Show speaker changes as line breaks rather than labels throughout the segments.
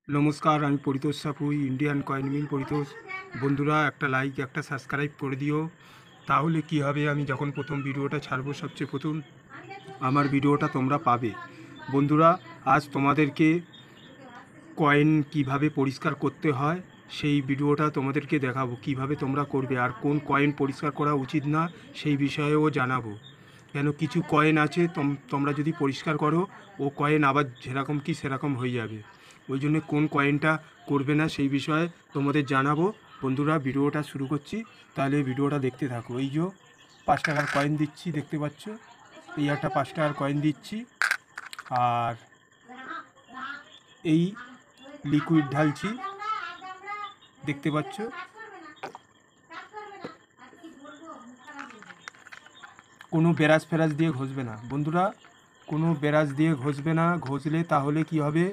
নমস্কার, আমি Paritosh Sapui, Indian coin mill Paritosh. বন্ধুরা, একটা লাইক একটা সাবস্ক্রাইব করে দিও। তাহলে কি হবে, আমি যখন প্রথম ভিডিওটা ছাড়বো সবচেয়ে প্রথম আমার ভিডিওটা তোমরা পাবে। বন্ধুরা, আজ তোমাদেরকে কয়েন কিভাবে পরিষ্কার করতে হয় সেই ভিডিওটা তোমাদেরকে দেখাবো, কিভাবে তোমরা করবে আর কোন কয়েন পরিষ্কার করা উচিত না সেই বিষয়েও জানাবো। কেন কিছু কয়েন আছে তোমরা যদি পরিষ্কার করো ও কয়েন আবার যেরকম কি সেরকম হয়ে যাবে। ওই জন্য কোন কয়েনটা করবে না সেই বিষয়ে তোমাদের জানাবো। বন্ধুরা, ভিডিওটা শুরু করছি, তাহলে ভিডিওটা দেখতে থাকো। এই যে 5 টাকার কয়েন দিচ্ছি, দেখতে পাচ্ছ, এই একটা 5 টাকার কয়েন দিচ্ছি, আর এই লিকুইড ঢালছি, দেখতে পাচ্ছ। কোনো ব্রাশ ফেরাশ দিয়ে ঘষবে না বন্ধুরা, কোনো ব্রাশ দিয়ে ঘষবে না। ঘষলে তাহলে কি হবে,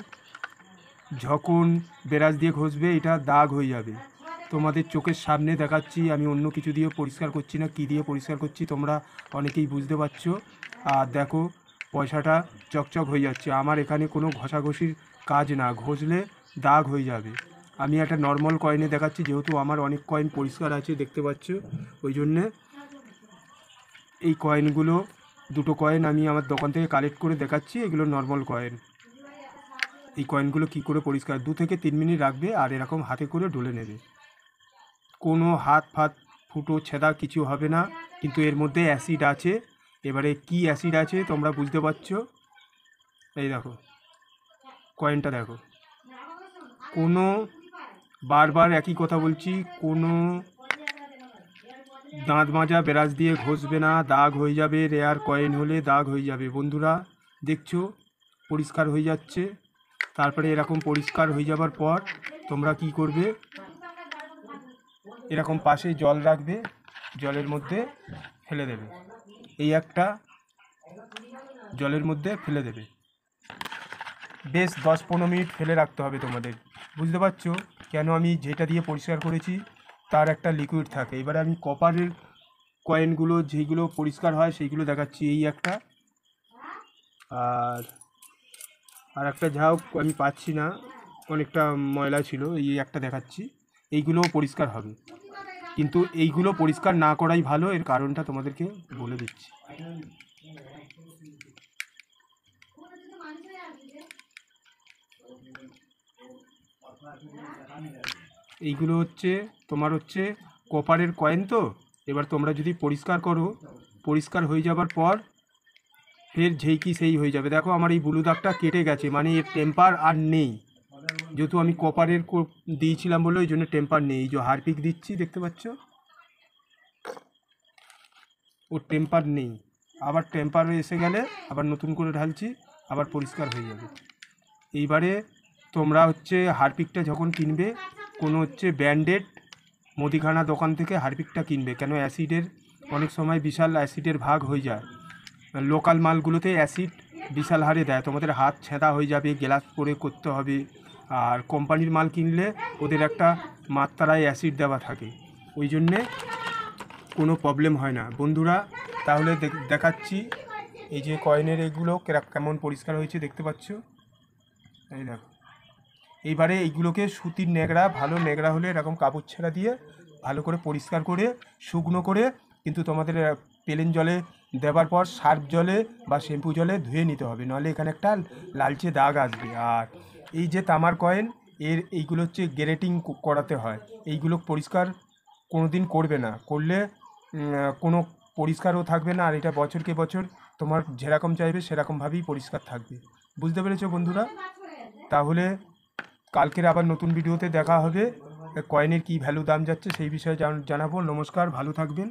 যখন ব্রাশ দিয়ে ঘষবে এটা দাগ হয়ে যাবে। তোমাদের চোখের সামনে দেখাচ্ছি, আমি অন্য কিছু দিয়ে পরিষ্কার করছি না, কী দিয়ে পরিষ্কার করছি তোমরা অনেকেই বুঝতে পারছো। আর দেখো, পয়সাটা চকচক হয়ে যাচ্ছে। আমার এখানে কোনো ঘষাঘষির কাজ না, ঘষলে দাগ হয়ে যাবে। আমি একটা নর্মাল কয়েনে দেখাচ্ছি, যেহেতু আমার অনেক কয়েন পরিষ্কার আছে, দেখতে পাচ্ছ। ওই জন্যে এই কয়েনগুলো, দুটো কয়েন আমি আমার দোকান থেকে কালেক্ট করে দেখাচ্ছি, এগুলো নর্মাল কয়েন। এই কয়েনগুলো কি করে পরিষ্কার, 2 থেকে 3 মিনিট রাখবে আর এরকম হাতে করে ঢলে নেবে। কোনো হাত ফাত ফুটো ছেঁড়া কিছু হবে না, কিন্তু এর মধ্যে অ্যাসিড আছে। এবারে কি অ্যাসিড আছে তোমরা বুঝতে পারছো। এই দেখো, কয়েনটা দেখো। কোনো, বারবার একই কথা বলছি, কোনো দাঁত মাজা ব্রাশ দিয়ে ঘষবে না, দাগ হয়ে যাবে। রেয়ার কয়েন হলে দাগ হয়ে যাবে। বন্ধুরা, দেখছো পরিষ্কার হয়ে যাচ্ছে। তারপরে এরকম পরিষ্কার হয়ে যাবার পর তোমরা কি করবে, এরকম পাশে জল রাখবে, জলের মধ্যে ফেলে দেবে। এই একটা জলের মধ্যে ফেলে দেবে, বেশ 10-15 মিনিট ফেলে রাখতে হবে তোমাদের। বুঝতে পারছো কেন আমি যেটা দিয়ে পরিষ্কার করেছি তার একটা লিকুইড থাকে। এবারে আমি কপারের কয়েনগুলো যেইগুলো পরিষ্কার হয় সেইগুলো দেখাচ্ছি। এই একটা, আর আর একটা যাও আমি পাচ্ছি না, অনেকটা ময়লা ছিল, এই একটা দেখাচ্ছি। এইগুলোও পরিষ্কার হবে, কিন্তু এইগুলো পরিষ্কার না করাই ভালো। এর কারণটা তোমাদেরকে বলে দিচ্ছি। এইগুলো হচ্ছে তোমার হচ্ছে কপারের কয়েন। তো এবার তোমরা যদি পরিষ্কার করো, পরিষ্কার হয়ে যাবার পর ফের যেই কি সেই হয়ে যাবে। দেখো, আমার এই ব্লু দাগটা কেটে গেছে, মানে এর টেম্পার আর নেই। যেহেতু আমি কপারের দিয়েছিলাম বলে ওই জন্য টেম্পার নেই। এই যে হারপিক দিচ্ছি, দেখতে পাচ্ছ, ওর টেম্পার নেই। আবার টেম্পার এসে গেলে আবার নতুন করে ঢালছি, আবার পরিষ্কার হয়ে যাবে। এইবারে তোমরা হচ্ছে হারপিকটা যখন কিনবে, কোনো হচ্ছে ব্র্যান্ডেড মুদিখানা দোকান থেকে হারপিকটা কিনবে। কেন, অ্যাসিডের অনেক সময় বিশাল অ্যাসিডের ভাগ হয়ে যায়। লোকাল মালগুলোতে অ্যাসিড বিশাল হারে দেয়, তোমাদের হাত ছেঁদা হয়ে যাবে, গ্লাস পরে করতে হবে। আর কোম্পানির মাল কিনলে ওদের একটা মাত্রায় অ্যাসিড দেওয়া থাকে, ওই জন্যে কোনো প্রবলেম হয় না। বন্ধুরা, তাহলে দেখাচ্ছি এই যে কয়েনের এগুলো কেমন পরিষ্কার হয়েছে, দেখতে পাচ্ছ। এই দেখো, এইবারে এইগুলোকে সুতির ন্যাকড়া, ভালো ন্যাকড়া হলে এরকম কাপড় ছেঁড়া দিয়ে ভালো করে পরিষ্কার করে শুকনো করে, কিন্তু তোমাদের প্লেন জলে দেওয়ার পর সার্ফ জলে বা শ্যাম্পু জলে ধুয়ে নিতে হবে, নাহলে এখানে একটা লালচে দাগ আসবে। আর এই যে তামার কয়েন, এইগুলো হচ্ছে গ্রেটিং করাতে হয়। এইগুলো পরিষ্কার কোনো দিন করবে না, করলে কোনো পরিষ্কারও থাকবে না। আর এটা বছরকে বছর তোমার যেরকম চাইবে সেরকমভাবেই পরিষ্কার থাকবে। বুঝতে পেরেছো বন্ধুরা? তাহলে কালকের আবার নতুন ভিডিওতে দেখা হবে। কয়েনের কি ভ্যালু দাম যাচ্ছে সেই বিষয়ে জানাবো। নমস্কার, ভালো থাকবেন।